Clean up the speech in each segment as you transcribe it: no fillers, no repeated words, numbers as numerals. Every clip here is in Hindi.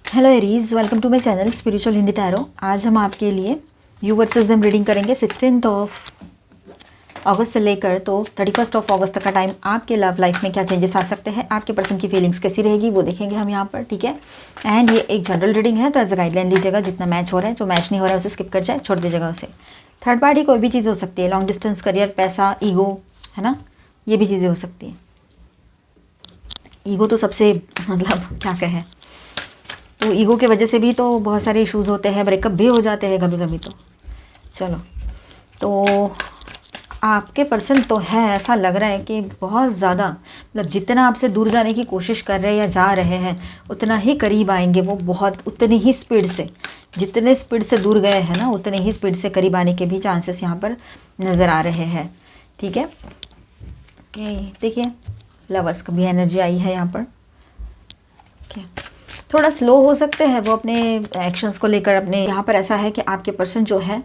Hello Aries, welcome to my channel spiritual Hindi tarot. आज हम आपके लिए यू वर्सेस देम रीडिंग करेंगे 16 अगस्त से लेकर तो 31 अगस्त तक का टाइम। आपके लव लाइफ में क्या चेंजेस आ सकते हैं, आपके पर्सन की फीलिंग्स कैसी रहेगी वो देखेंगे हम यहाँ पर, ठीक है। एंड ये एक जनरल रीडिंग है तो एज अ गाइडलाइन लीजिएगा, जितना मैच हो रहा है, जो मैच नहीं हो रहा है उसे स्किप कर जाए, छोड़ दीजिएगा उसे। थर्ड पार्टी कोई भी चीज़ हो सकती है, लॉन्ग डिस्टेंस, करियर, पैसा, ईगो, है ना, ये भी चीज़ें हो सकती हैं। ईगो तो सबसे मतलब क्या कहें, तो ईगो के वजह से भी तो बहुत सारे इश्यूज़ होते हैं, ब्रेकअप भी हो जाते हैं कभी कभी। तो चलो, तो आपके पर्सन तो है, ऐसा लग रहा है कि बहुत ज़्यादा, मतलब जितना आपसे दूर जाने की कोशिश कर रहे हैं या जा रहे हैं उतना ही करीब आएंगे वो, बहुत उतनी ही स्पीड से, जितने स्पीड से दूर गए हैं ना उतने ही स्पीड से करीब आने के भी चांसेस यहाँ पर नज़र आ रहे हैं, ठीक है। ओके, देखिए लवर्स की भी एनर्जी आई है यहाँ पर। ओके, थोड़ा स्लो हो सकते हैं वो अपने एक्शंस को लेकर। अपने यहाँ पर ऐसा है कि आपके पर्सन जो है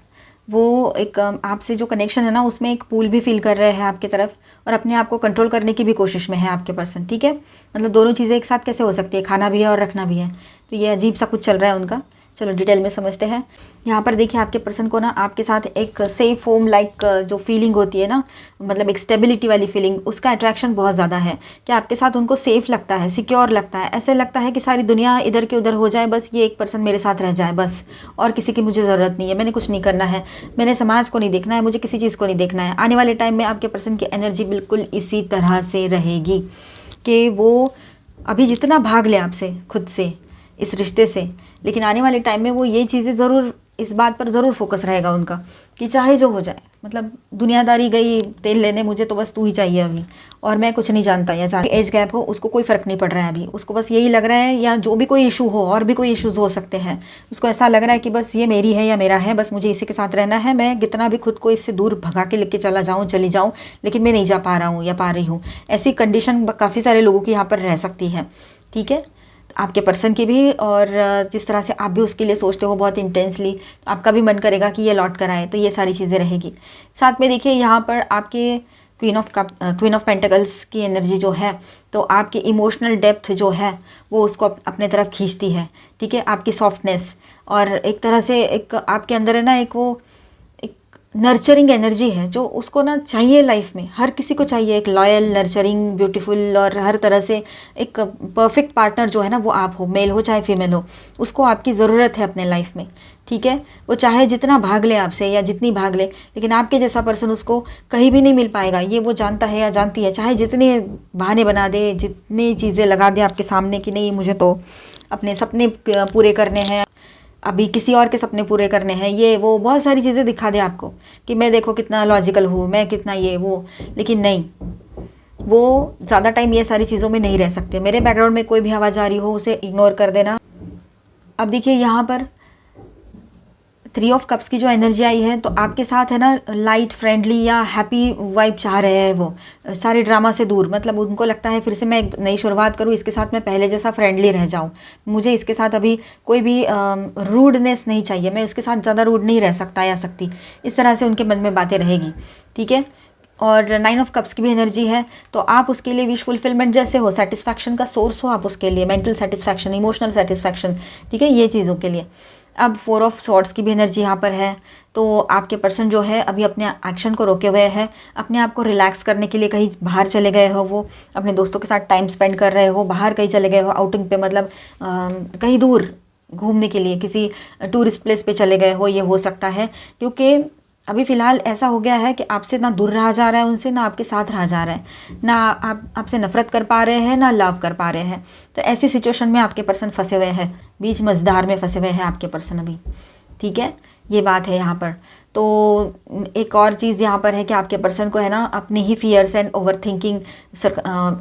वो एक आपसे जो कनेक्शन है ना उसमें एक पुल भी फील कर रहे हैं आपकी तरफ, और अपने आप को कंट्रोल करने की भी कोशिश में है आपके पर्सन, ठीक है। मतलब दोनों चीज़ें एक साथ कैसे हो सकती है, खाना भी है और रखना भी है, तो ये अजीब सा कुछ चल रहा है उनका। चलो डिटेल में समझते हैं। यहाँ पर देखिए आपके पर्सन को ना आपके साथ एक सेफ होम लाइक जो फीलिंग होती है ना, मतलब एक स्टेबिलिटी वाली फीलिंग, उसका अट्रैक्शन बहुत ज़्यादा है कि आपके साथ उनको सेफ लगता है, सिक्योर लगता है। ऐसे लगता है कि सारी दुनिया इधर के उधर हो जाए, बस ये एक पर्सन मेरे साथ रह जाए बस, और किसी की मुझे ज़रूरत नहीं है, मैंने कुछ नहीं करना है, मैंने समाज को नहीं देखना है, मुझे किसी चीज़ को नहीं देखना है। आने वाले टाइम में आपके पर्सन की एनर्जी बिल्कुल इसी तरह से रहेगी कि वो अभी जितना भाग ले आपसे, खुद से, इस रिश्ते से, लेकिन आने वाले टाइम में वो ये चीज़ें ज़रूर, इस बात पर ज़रूर फोकस रहेगा उनका कि चाहे जो हो जाए, मतलब दुनियादारी गई तेल लेने, मुझे तो बस तू ही चाहिए अभी, और मैं कुछ नहीं जानता, या चाहे एज गैप हो उसको कोई फ़र्क नहीं पड़ रहा है अभी, उसको बस यही लग रहा है, या जो भी कोई इशू हो, और भी कोई इश्यूज़ हो सकते हैं, उसको ऐसा लग रहा है कि बस ये मेरी है या मेरा है, बस मुझे इसी के साथ रहना है, मैं कितना भी खुद को इससे दूर भगा के लेके चला जाऊँ, चली जाऊँ, लेकिन मैं नहीं जा पा रहा हूँ या पा रही हूँ। ऐसी कंडीशन काफ़ी सारे लोगों की यहाँ पर रह सकती है, ठीक है, आपके पर्सन की भी। और जिस तरह से आप भी उसके लिए सोचते हो बहुत इंटेंसली, तो आपका भी मन करेगा कि ये लौट कर आए, तो ये सारी चीज़ें रहेगी। साथ में देखिए यहाँ पर आपके क्वीन ऑफ पेंटिकल्स की एनर्जी जो है, तो आपकी इमोशनल डेप्थ जो है वो उसको अपने तरफ खींचती है, ठीक है। आपकी सॉफ्टनेस, और एक तरह से एक आपके अंदर है ना एक वो नर्चरिंग एनर्जी है जो उसको ना चाहिए लाइफ में, हर किसी को चाहिए एक लॉयल, नर्चरिंग, ब्यूटीफुल, और हर तरह से एक परफेक्ट पार्टनर जो है ना वो आप हो, मेल हो चाहे फीमेल हो, उसको आपकी ज़रूरत है अपने लाइफ में, ठीक है। वो चाहे जितना भाग ले आपसे या जितनी भाग ले, लेकिन आपके जैसा पर्सन उसको कहीं भी नहीं मिल पाएगा, ये वो जानता है या जानती है। चाहे जितने बहाने बना दे, जितनी चीज़ें लगा दे आपके सामने कि नहीं मुझे तो अपने सपने पूरे करने हैं, अभी किसी और के सपने पूरे करने हैं, ये वो बहुत सारी चीज़ें दिखा दे आपको कि मैं देखो कितना लॉजिकल हूँ, मैं कितना ये वो, लेकिन नहीं, वो ज़्यादा टाइम ये सारी चीज़ों में नहीं रह सकते। मेरे बैकग्राउंड में कोई भी आवाज़ आ रही हो उसे इग्नोर कर देना। अब देखिए यहाँ पर 3 ऑफ कप्स की जो एनर्जी आई है, तो आपके साथ है ना लाइट, फ्रेंडली या हैप्पी वाइब चाह रहे हैं वो, सारे ड्रामा से दूर। मतलब उनको लगता है फिर से मैं एक नई शुरुआत करूँ, इसके साथ मैं पहले जैसा फ्रेंडली रह जाऊँ, मुझे इसके साथ अभी कोई भी रूडनेस नहीं चाहिए, मैं उसके साथ ज़्यादा रूड नहीं रह सकता या सकती, इस तरह से उनके मन में बातें रहेगी, ठीक है। और 9 ऑफ कप्स की भी एनर्जी है, तो आप उसके लिए विश फुलफिलमेंट जैसे हो, सेटिस्फैक्शन का सोर्स हो आप उसके लिए, मेंटल सेटिस्फैक्शन, इमोशनल सेटिस्फैक्शन, ठीक है, ये चीज़ों के लिए। अब 4 ऑफ स्वॉर्ड्स की भी एनर्जी यहाँ पर है, तो आपके पर्सन जो है अभी अपने एक्शन को रोके हुए हैं, अपने आप को रिलैक्स करने के लिए कहीं बाहर चले गए हो, वो अपने दोस्तों के साथ टाइम स्पेंड कर रहे हो, बाहर कहीं चले गए हो आउटिंग पे, मतलब कहीं दूर घूमने के लिए किसी टूरिस्ट प्लेस पे चले गए हो, ये हो सकता है। क्योंकि अभी फ़िलहाल ऐसा हो गया है कि आपसे ना दूर रहा जा रहा है उनसे, ना आपके साथ रहा जा रहा है, ना आप आपसे नफ़रत कर पा रहे हैं, ना लव कर पा रहे हैं। तो ऐसी सिचुएशन में आपके पर्सन फंसे हुए हैं, बीच मझधार में फंसे हुए हैं आपके पर्सन अभी, ठीक है, ये बात है यहाँ पर। तो एक और चीज़ यहाँ पर है कि आपके पर्सन को है ना अपनी ही फियर्स एंड ओवर थिंकिंग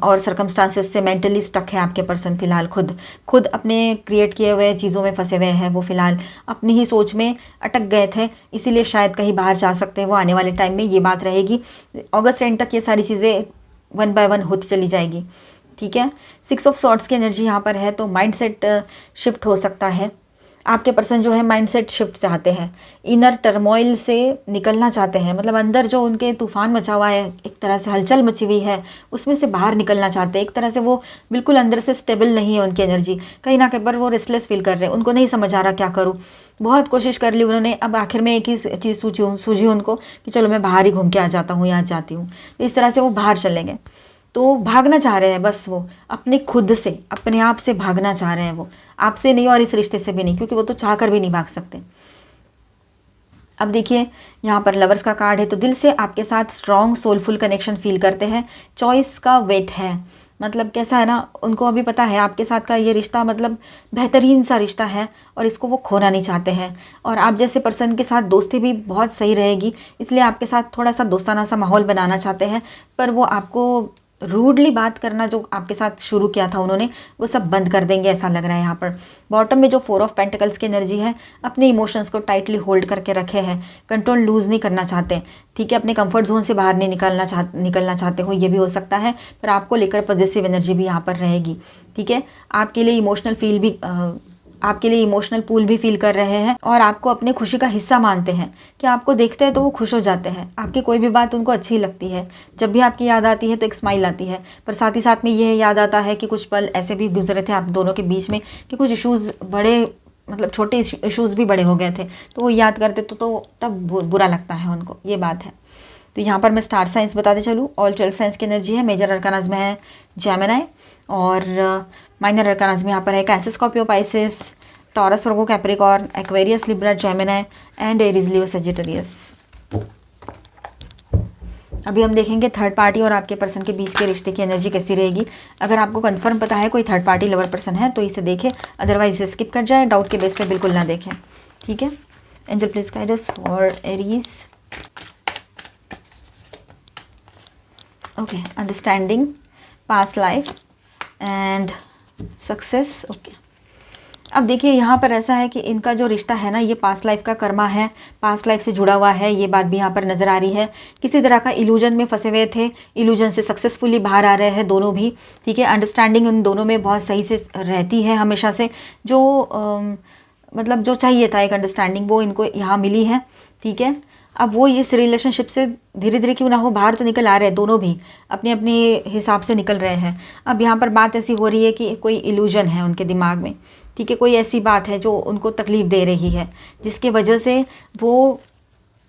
और सर्कमस्टांसेस से मेंटली स्टक है आपके पर्सन फ़िलहाल, खुद अपने क्रिएट किए हुए चीज़ों में फंसे हुए हैं वो, फ़िलहाल अपनी ही सोच में अटक गए थे, इसीलिए शायद कहीं बाहर जा सकते हैं वो आने वाले टाइम में, ये बात रहेगी। अगस्त एंड तक ये सारी चीज़ें 1 बाय 1 होती चली जाएगी, ठीक है। 6 ऑफ स्वॉर्ड्स की एनर्जी यहाँ पर है, तो माइंड सेट शिफ्ट हो सकता है, आपके पर्सन जो है माइंडसेट शिफ्ट चाहते हैं, इनर टर्मोइल से निकलना चाहते हैं, मतलब अंदर जो उनके तूफान मचा हुआ है, एक तरह से हलचल मची हुई है, उसमें से बाहर निकलना चाहते हैं। एक तरह से वो बिल्कुल अंदर से स्टेबल नहीं है उनकी एनर्जी, कहीं ना कहीं पर वो रेस्टलेस फील कर रहे हैं। उनको नहीं समझ आ रहा क्या करूँ, बहुत कोशिश कर ली उन्होंने, अब आखिर में एक ही चीज़ सूझी उनको कि चलो मैं बाहर ही घूम के आ जाता हूँ, यहाँ जाती हूँ। तो इस तरह से वो बाहर चले गए। तो भागना चाह रहे हैं बस, वो अपने खुद से, अपने आप से भागना चाह रहे हैं। वो आपसे नहीं और इस रिश्ते से भी नहीं, क्योंकि वो तो चाह कर भी नहीं भाग सकते। अब देखिए यहाँ पर लवर्स का कार्ड है, तो दिल से आपके साथ स्ट्रॉन्ग सोलफुल कनेक्शन फील करते हैं। चॉइस का वेट है, मतलब कैसा है ना, उनको अभी पता है आपके साथ का ये रिश्ता मतलब बेहतरीन सा रिश्ता है और इसको वो खोना नहीं चाहते हैं। और आप जैसे पर्सन के साथ दोस्ती भी बहुत सही रहेगी, इसलिए आपके साथ थोड़ा सा दोस्ताना सा माहौल बनाना चाहते हैं। पर वो आपको रूडली बात करना जो आपके साथ शुरू किया था उन्होंने, वो सब बंद कर देंगे ऐसा लग रहा है। यहाँ पर बॉटम में जो 4 ऑफ पेंटिकल्स की एनर्जी है, अपने इमोशंस को टाइटली होल्ड करके रखे हैं, कंट्रोल लूज़ नहीं करना चाहते, ठीक है, अपने कंफर्ट जोन से बाहर नहीं निकलना चाहते हो, ये भी हो सकता है। पर आपको लेकर पॉजिटिव एनर्जी भी यहाँ पर रहेगी, ठीक है। आपके लिए इमोशनल पूल भी फील कर रहे हैं और आपको अपने खुशी का हिस्सा मानते हैं कि आपको देखते हैं तो वो खुश हो जाते हैं। आपकी कोई भी बात उनको अच्छी लगती है, जब भी आपकी याद आती है तो एक स्माइल आती है। पर साथ ही साथ में यह याद आता है कि कुछ पल ऐसे भी गुजरे थे आप दोनों के बीच में कि कुछ इश्यूज़ बड़े, मतलब छोटे इश्यूज़ भी बड़े हो गए थे, तो वो याद करते तो तब बुरा लगता है उनको, ये बात है। तो यहाँ पर मैं स्टार साइंस बताते चलूँ। ऑल 12 साइंस की एनर्जी है। मेजर अरकानाज में है जेमिनी और माइनर अरकानाज में यहाँ पर है cancer, Scorpio, Pisces, taurus, Virgo, Capricorn, Aquarius, Libra, Gemini and Aries, Leo, Sagittarius. अभी हम देखेंगे थर्ड पार्टी और आपके पर्सन के बीच के रिश्ते की एनर्जी कैसी रहेगी। अगर आपको कंफर्म पता है कोई थर्ड पार्टी लवर पर्सन है तो इसे देखें, अदरवाइज इसे स्किप कर जाए, डाउट के बेस पे बिल्कुल ना देखें, ठीक है। Angel please guide us for Aries. Okay, understanding, past life and success. Okay, अब देखिए यहाँ पर ऐसा है कि इनका जो रिश्ता है ना, ये पास्ट लाइफ का कर्मा है, पास्ट लाइफ से जुड़ा हुआ है, ये बात भी यहाँ पर नज़र आ रही है। किसी तरह का इल्यूजन में फंसे हुए थे, इल्यूजन से सक्सेसफुली बाहर आ रहे हैं दोनों भी, ठीक है। अंडरस्टैंडिंग उन दोनों में बहुत सही से रहती है हमेशा से, जो मतलब जो चाहिए था एक अंडरस्टैंडिंग, वो इनको यहाँ मिली है, ठीक है। अब वो इस रिलेशनशिप से धीरे धीरे क्यों ना हो बाहर तो निकल आ रहे हैं, दोनों भी अपने अपने हिसाब से निकल रहे हैं। अब यहाँ पर बात ऐसी हो रही है कि कोई इल्यूजन है उनके दिमाग में, ठीक है, कोई ऐसी बात है जो उनको तकलीफ़ दे रही है, जिसके वजह से वो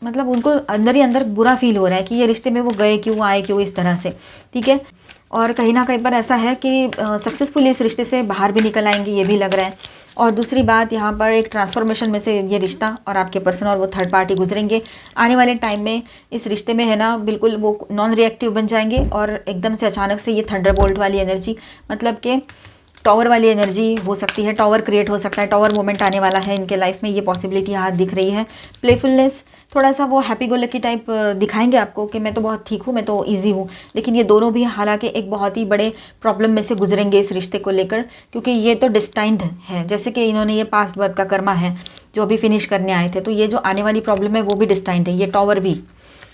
मतलब उनको अंदर ही अंदर बुरा फील हो रहा है कि ये रिश्ते में वो गए क्यों, आए क्यों, इस तरह से, ठीक है। और कहीं ना कहीं पर ऐसा है कि सक्सेसफुली इस रिश्ते से बाहर भी निकल आएंगे, ये भी लग रहा है। और दूसरी बात, यहाँ पर एक ट्रांसफॉर्मेशन में से ये रिश्ता और आपके पर्सन और वो थर्ड पार्टी गुजरेंगे। आने वाले टाइम में इस रिश्ते में है ना, बिल्कुल वो नॉन रिएक्टिव बन जाएंगे और एकदम से अचानक से ये थंडरबोल्ट वाली एनर्जी, मतलब कि टॉवर वाली एनर्जी हो सकती है, टॉवर क्रिएट हो सकता है, टॉवर मोमेंट आने वाला है इनके लाइफ में, ये पॉसिबिलिटी यहाँ दिख रही है। प्लेफुलनेस, थोड़ा सा वो हैप्पी गो लकी टाइप दिखाएंगे आपको कि मैं तो बहुत ठीक हूँ, मैं तो इजी हूँ। लेकिन ये दोनों भी हालांकि एक बहुत ही बड़े प्रॉब्लम में से गुजरेंगे इस रिश्ते को लेकर, क्योंकि ये तो डिस्टाइंड है, जैसे कि इन्होंने ये पास्ट बर्थ का कर्मा है जो अभी फिनिश करने आए थे, तो ये जो आने वाली प्रॉब्लम है वो भी डिस्टाइंड है, ये टॉवर भी,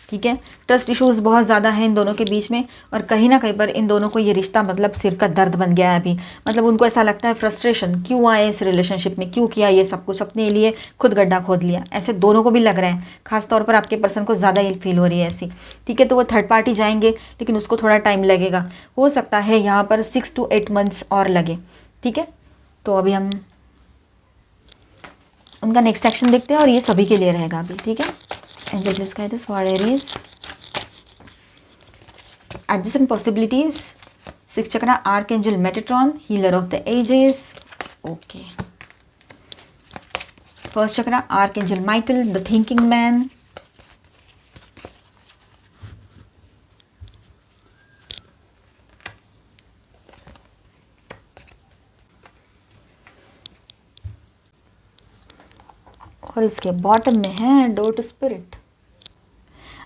ठीक है। ट्रस्ट इश्यूज बहुत ज़्यादा हैं इन दोनों के बीच में और कहीं ना कहीं पर इन दोनों को ये रिश्ता मतलब सिर का दर्द बन गया है अभी। मतलब उनको ऐसा लगता है फ्रस्ट्रेशन, क्यों आए इस रिलेशनशिप में, क्यों किया ये सब कुछ, अपने लिए खुद गड्ढा खोद लिया, ऐसे दोनों को भी लग रहा है। खासतौर पर आपके पर्सन को ज़्यादा ये फील हो रही है ऐसी, ठीक है। तो वो थर्ड पार्टी जाएंगे लेकिन उसको थोड़ा टाइम लगेगा, हो सकता है यहाँ पर 6 to 8 months और लगे, ठीक है। तो अभी हम उनका नेक्स्ट एक्शन देखते हैं और ये सभी के लिए रहेगा अभी, ठीक है। Angel please guide us for Aries. Adjacent possibilities. 6th chakra, Archangel Metatron, healer of the ages. Okay. 1st chakra, Archangel Michael, the thinking man. और इसके बॉटम में है डोर टू स्पिरिट।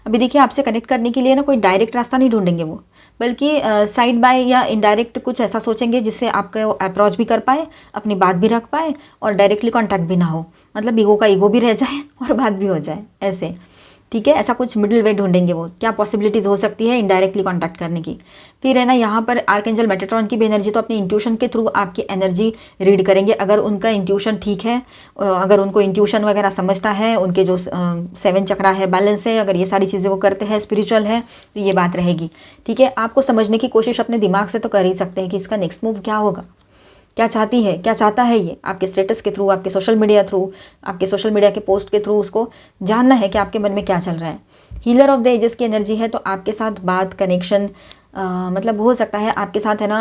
अभी देखिए आपसे कनेक्ट करने के लिए ना कोई डायरेक्ट रास्ता नहीं ढूंढेंगे वो, बल्कि साइड बाय या इनडायरेक्ट कुछ ऐसा सोचेंगे जिससे आपको अप्रोच भी कर पाए, अपनी बात भी रख पाए और डायरेक्टली कांटेक्ट भी ना हो, मतलब ईगो का ईगो भी रह जाए और बात भी हो जाए ऐसे, ठीक है, ऐसा कुछ मिडिल वे ढूंढेंगे वो, क्या पॉसिबिलिटीज़ हो सकती है इनडायरेक्टली कांटेक्ट करने की। फिर है ना यहाँ पर आर्कएंजल मेटाट्रॉन की भी एनर्जी, तो अपनी इंट्यूशन के थ्रू आपकी एनर्जी रीड करेंगे। अगर उनका इंट्यूशन ठीक है, अगर उनको इंट्यूशन वगैरह समझता है, उनके जो 7 चक्रा है बैलेंस है, अगर ये सारी चीज़ें वो करते हैं, स्पिरिचुअल है, तो ये बात रहेगी। ठीक है, आपको समझने की कोशिश अपने दिमाग से तो कर ही सकते हैं कि इसका नेक्स्ट मूव क्या होगा, क्या चाहती है, क्या चाहता है ये। आपके स्टेटस के थ्रू, आपके सोशल मीडिया थ्रू, आपके सोशल मीडिया के पोस्ट के थ्रू उसको जानना है कि आपके मन में क्या चल रहा है। हीलर ऑफ द एजेस की एनर्जी है, तो आपके साथ बात, कनेक्शन, मतलब हो सकता है आपके साथ है ना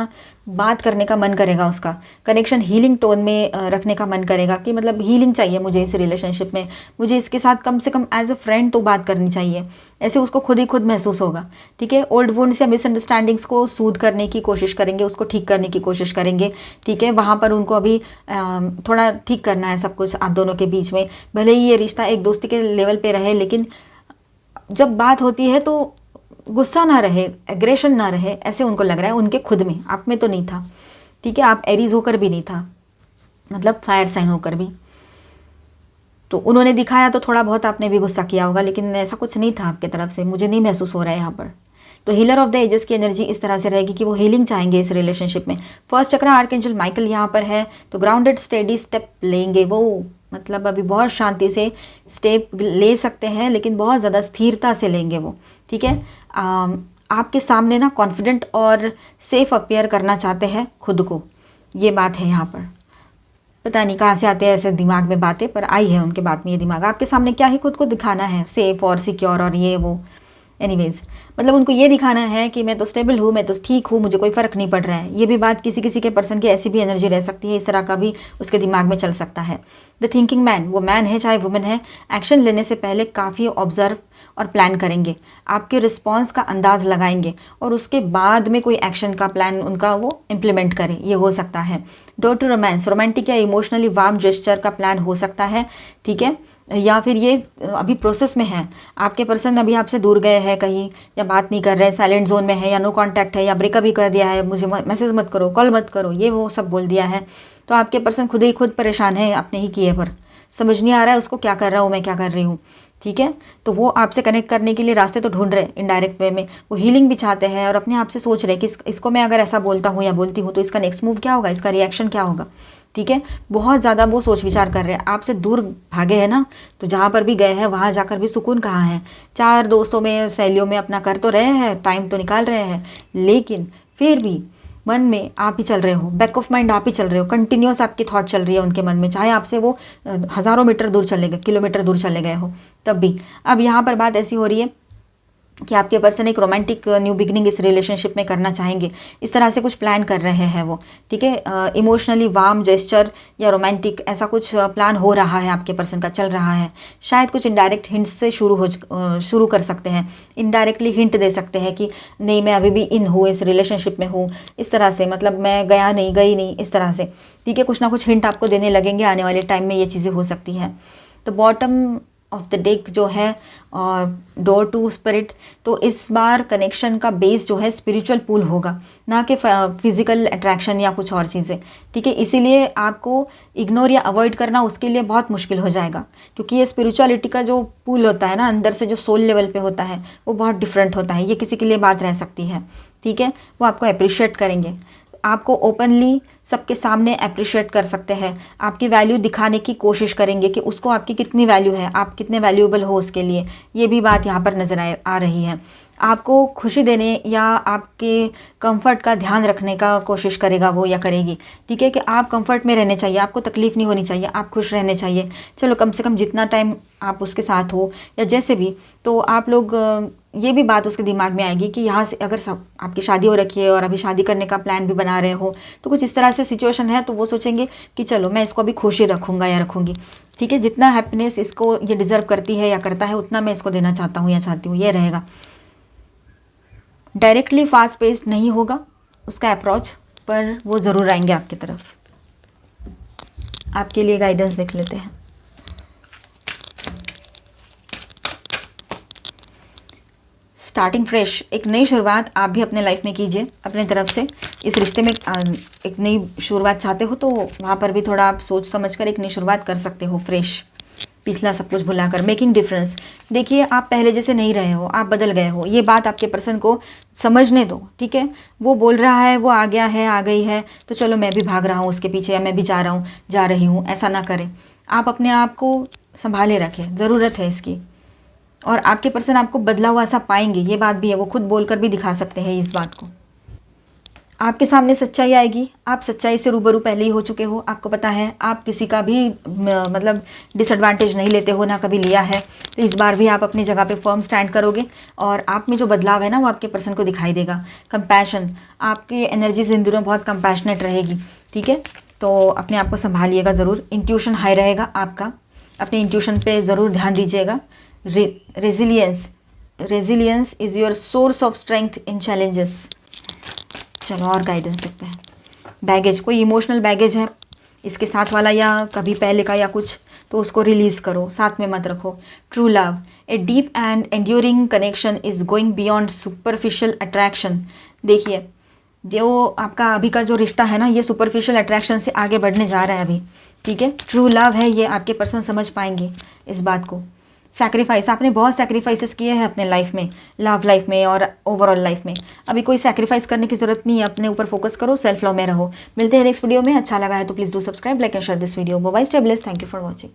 बात करने का मन करेगा, उसका कनेक्शन हीलिंग टोन में रखने का मन करेगा कि मतलब हीलिंग चाहिए मुझे इस रिलेशनशिप में, मुझे इसके साथ कम से कम एज अ फ्रेंड तो बात करनी चाहिए, ऐसे उसको खुद ही खुद महसूस होगा। ठीक है, ओल्ड वुंड्स या मिसअंडरस्टैंडिंग्स को सूद करने की कोशिश करेंगे, उसको ठीक करने की कोशिश करेंगे। ठीक है, वहाँ पर उनको अभी थोड़ा ठीक करना है सब कुछ आप दोनों के बीच में। भले ही ये रिश्ता एक दोस्ती के लेवल पे रहे, लेकिन जब बात होती है तो गुस्सा ना रहे, एग्रेशन ना रहे, ऐसे उनको लग रहा है उनके खुद में, आप में तो नहीं था। ठीक है, आप एरीज होकर भी नहीं था, मतलब फायर साइन होकर भी, तो उन्होंने दिखाया तो थोड़ा बहुत आपने भी गुस्सा किया होगा, लेकिन ऐसा कुछ नहीं था आपकी तरफ से, मुझे नहीं महसूस हो रहा है यहाँ पर। तो हीलर ऑफ द एजेस की एनर्जी इस तरह से रहेगी कि वो हीलिंग चाहेंगे इस रिलेशनशिप में। फर्स्ट चक्र आर्कएंजल माइकल यहाँ पर है, तो ग्राउंडेड स्टेडी स्टेप लेंगे वो, मतलब अभी बहुत शांति से स्टेप ले सकते हैं, लेकिन बहुत ज़्यादा स्थिरता से लेंगे वो। ठीक है, आपके सामने ना कॉन्फिडेंट और सेफ अपीयर करना चाहते हैं खुद को, ये बात है यहाँ पर। पता नहीं कहाँ से आते हैं ऐसे दिमाग में बातें, पर आई है उनके बात में ये दिमाग, आपके सामने क्या ही खुद को दिखाना है, सेफ और सिक्योर और ये वो। एनीवेज, मतलब उनको ये दिखाना है कि मैं तो स्टेबल हूँ, मैं तो ठीक हूँ, मुझे कोई फ़र्क नहीं पड़ रहा है। ये भी बात किसी किसी के पर्सन की ऐसी भी एनर्जी रह सकती है, इस तरह का भी उसके दिमाग में चल सकता है। द थिंकिंग मैन, वो मैन है चाहे वुमेन है, एक्शन लेने से पहले काफ़ी ऑब्जर्व और प्लान करेंगे, आपके रिस्पॉन्स का अंदाज़ लगाएंगे और उसके बाद में कोई एक्शन का प्लान उनका वो इम्प्लीमेंट करें, ये हो सकता है। डोर टू रोमांस, रोमांटिक या इमोशनली वार्म जेस्चर का प्लान हो सकता है। ठीक है, या फिर ये अभी प्रोसेस में है, आपके पर्सन अभी आपसे दूर गए हैं कहीं, या बात नहीं कर रहे, साइलेंट जोन में है, या नो कांटेक्ट है, या ब्रेकअप ही कर दिया है, मुझे मैसेज मत करो, कॉल मत करो, ये वो सब बोल दिया है। तो आपके पर्सन खुद ही खुद परेशान है अपने ही किए पर, समझ नहीं आ रहा है उसको क्या कर रहा हूँ मैं, क्या कर रही हूँ। ठीक है, तो वो आपसे कनेक्ट करने के लिए रास्ते तो ढूंढ रहे इनडायरेक्ट वे में, वो हीलिंग भी चाहते हैं और अपने आप से सोच रहे कि इसको मैं अगर ऐसा बोलता हूँ या बोलती हूँ तो इसका नेक्स्ट मूव क्या होगा, इसका रिएक्शन क्या होगा। ठीक है, बहुत ज़्यादा वो सोच विचार कर रहे हैं, आपसे दूर भागे हैं ना, तो जहाँ पर भी गए हैं वहाँ जाकर भी सुकून कहाँ है। 4 दोस्तों में, सहेलियों में अपना कर तो रहे हैं, टाइम तो निकाल रहे हैं, लेकिन फिर भी मन में आप ही चल रहे हो, बैक ऑफ माइंड आप ही चल रहे हो, कंटिन्यूस आपकी थॉट चल रही है उनके मन में, चाहे आपसे वो हज़ारों मीटर दूर चले गए, किलोमीटर दूर चले गए हो तब भी। अब यहाँ पर बात ऐसी हो रही है कि आपके पर्सन एक रोमांटिक न्यू बिगनिंग इस रिलेशनशिप में करना चाहेंगे, इस तरह से कुछ प्लान कर रहे हैं वो। ठीक है, इमोशनली वार्म जेस्चर या रोमांटिक ऐसा कुछ प्लान हो रहा है आपके पर्सन का, चल रहा है। शायद कुछ इनडायरेक्ट हिंट्स से शुरू कर सकते हैं, इनडायरेक्टली हिंट दे सकते हैं कि नहीं मैं अभी भी इन हूँ, इस रिलेशनशिप में हूँ, इस तरह से, मतलब मैं गया नहीं, गई नहीं, इस तरह से। ठीक है, कुछ ना कुछ हिंट आपको देने लगेंगे, आने वाले टाइम में ये चीज़ें हो सकती है। तो बॉटम ऑफ द डेक जो है और डोर टू स्पिरिट, तो इस बार कनेक्शन का बेस जो है स्पिरिचुअल पूल होगा, ना कि फिजिकल अट्रैक्शन या कुछ और चीज़ें। ठीक है, इसीलिए आपको इग्नोर या अवॉइड करना उसके लिए बहुत मुश्किल हो जाएगा, क्योंकि ये स्पिरिचुअलिटी का जो पूल होता है ना, अंदर से जो सोल लेवल पे होता है, वो बहुत डिफरेंट होता है। ये किसी के लिए बात रह सकती है। ठीक है, वो आपको अप्रिशिएट करेंगे, आपको ओपनली सबके सामने अप्रिशिएट कर सकते हैं, आपकी वैल्यू दिखाने की कोशिश करेंगे कि उसको आपकी कितनी वैल्यू है, आप कितने वैल्यूएबल हो उसके लिए। ये भी बात यहाँ पर नज़र आ रही है। आपको खुशी देने या आपके कंफर्ट का ध्यान रखने का कोशिश करेगा वो या करेगी। ठीक है, कि आप कंफर्ट में रहने चाहिए, आपको तकलीफ़ नहीं होनी चाहिए, आप खुश रहने चाहिए। चलो कम से कम जितना टाइम आप उसके साथ हो या जैसे भी, तो आप लोग ये भी बात उसके दिमाग में आएगी कि यहाँ से अगर सब आपकी शादी हो रखी है और अभी शादी करने का प्लान भी बना रहे हो, तो कुछ इस तरह से सिचुएशन है, तो वो सोचेंगे कि चलो मैं इसको अभी खुश ही रखूँगा या रखूँगी। ठीक है, जितना हैप्पीनेस इसको ये डिज़र्व करती है या करता है, उतना मैं इसको देना चाहता हूँ या चाहती हूँ, ये रहेगा। डायरेक्टली फास्ट पेस्ड नहीं होगा उसका अप्रोच, पर वो ज़रूर आएंगे आपकी तरफ। आपके लिए गाइडेंस देख लेते हैं। स्टार्टिंग फ्रेश, एक नई शुरुआत आप भी अपने लाइफ में कीजिए अपने तरफ से। इस रिश्ते में एक नई शुरुआत चाहते हो तो वहाँ पर भी थोड़ा आप सोच समझ कर एक नई शुरुआत कर सकते हो, फ्रेश। पिछला सब कुछ भुलाकर, मेकिंग डिफरेंस। देखिए आप पहले जैसे नहीं रहे हो, आप बदल गए हो, ये बात आपके पर्सन को समझने दो, ठीक है। वो बोल रहा है, वो आ गया है, आ गई है, तो चलो मैं भी भाग रहा हूँ उसके पीछे, या मैं भी जा रहा हूँ, जा रही हूँ, ऐसा ना करें। आप अपने आप को संभाले रखें, ज़रूरत है इसकी। और आपके पर्सन आपको बदला हुआ ऐसा पाएंगे, ये बात भी है, वो खुद बोलकर भी दिखा सकते हैं इस बात को। आपके सामने सच्चाई आएगी, आप सच्चाई से रूबरू पहले ही हो चुके हो, आपको पता है, आप किसी का भी मतलब डिसएडवांटेज नहीं लेते हो, ना कभी लिया है। तो इस बार भी आप अपनी जगह पे फर्म स्टैंड करोगे, और आप में जो बदलाव है ना वो आपके पर्सन को दिखाई देगा। कंपैशन, आपकी एनर्जी ज़िंदगी में बहुत कंपैशनेट रहेगी, ठीक है। तो अपने आप को संभालिएगा ज़रूर। इंट्यूशन हाई रहेगा आपका, अपने इंट्यूशन पे ज़रूर ध्यान दीजिएगा। Resilience, resilience is your source of strength in challenges. चलो और गाइडेंस देखते हैं। बैगेज, कोई इमोशनल बैगेज है इसके साथ वाला या कभी पहले का या कुछ, तो उसको रिलीज़ करो, साथ में मत रखो। True love, a deep and enduring connection is going beyond superficial attraction. देखिए जो आपका अभी का जो रिश्ता है ना, ये सुपरफिशियल अट्रैक्शन से आगे बढ़ने जा रहा है अभी, ठीक है। ट्रू लव है ये, आपके पर्सन समझ पाएंगे इस बात को। सैक्रिफाइस, आपने बहुत सैक्रिफाइसेस किए हैं अपने लाइफ में, लव लाइफ में और ओवरऑल लाइफ में। अभी कोई सैक्रिफाइस करने की जरूरत नहीं है, अपने ऊपर फोकस करो, सेल्फ लव में रहो। मिलते हैं नेक्स्ट वीडियो में। अच्छा लगा है तो please do subscribe, like and share this video. Bye, stay blessed, thank you for watching.